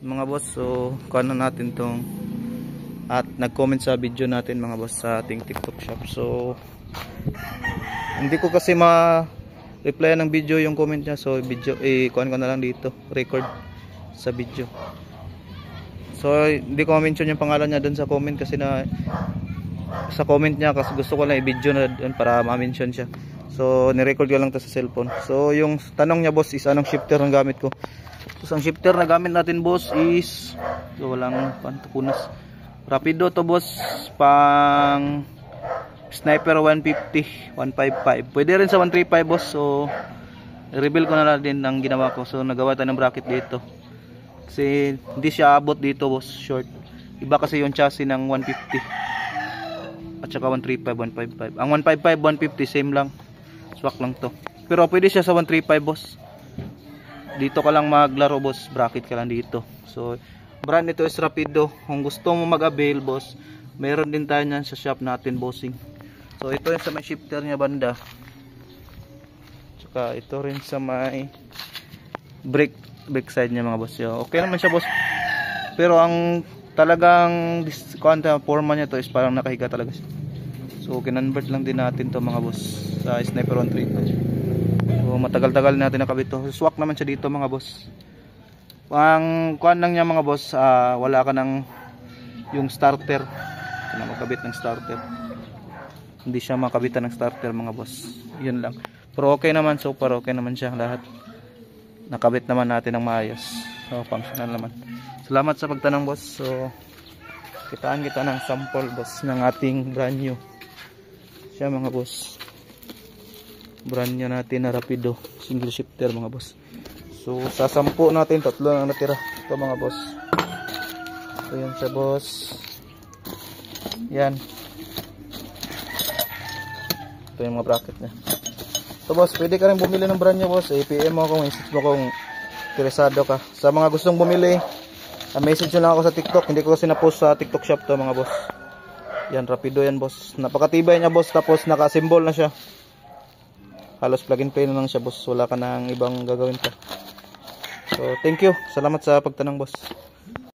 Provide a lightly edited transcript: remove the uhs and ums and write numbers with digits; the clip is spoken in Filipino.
mga boss, so kuha na natin tong at nag-comment sa video natin mga boss sa ating TikTok shop. So hindi ko kasi ma-reply ng video yung comment niya, so video kuha ko na lang dito, record sa video. So hindi ko ma-mention yung pangalan niya doon sa comment kasi sa comment niya, kasi gusto ko lang i-video na doon para ma-mention siya. So ni-record ko lang to sa cellphone. So yung tanong niya boss is anong shifter ang gamit ko. So ang shifter na gamit natin boss is walang pantukunas. Rapido to boss, pang Sniper 150, 155. Pwede rin sa 135 boss. So i-reveal ko na lang din ang ginawa ko. So nagawa tayo ng bracket dito. Kasi hindi siya abot dito boss, short. Iba kasi yung chassis ng 150 at saka 135, 155. Ang 155, 150 same lang. Swak lang to. Pero pwede siya sa 135 boss. Dito ka lang maglaro boss, bracket ka lang dito. So brand nito is Rapido. Kung gusto mo mag-avail boss, meron din tayo nyan sa shop natin bossing. So ito yung sa may shifter nya banda, tsaka ito rin sa may brake side nya mga boss. Yo, okay naman siya boss, pero ang talagang forma nya to is parang nakahiga talaga siya. So kinonvert lang din natin to mga boss sa Sniper 135. So matagal-tagal natin nakabit to. Swak naman siya dito mga boss. Ang kuan lang niya mga boss, wala ka ng yung starter. Kaya makabit ng starter. Hindi siya makabitan ng starter mga boss. Yun lang. Pero okay naman, so far okay naman siya lahat. Nakabit naman natin ng maayos. So functional naman. Salamat sa pagtanong boss. So kitaan kita ng sample boss ng ating brand new. Siya mga boss. Brand new natin na Rapido single shifter mga boss. So sa 10 natin, 3 lang natira. Ito mga boss. So yan siya boss. Yan. Ito yung mga bracket niya. So boss, pwede ka rin bumili ng brand new boss. PM mo kung message mo kung interesado ka. Sa mga gustong bumili, message nyo lang ako sa TikTok. Hindi ko kasi na-post sa TikTok shop to mga boss. Yan, Rapido yan boss. Napakatibay niya boss, tapos naka-symbol na siya. Halos plug and play na lang siya boss. Wala ka nang ibang gagawin pa. So thank you. Salamat sa pagtanong boss.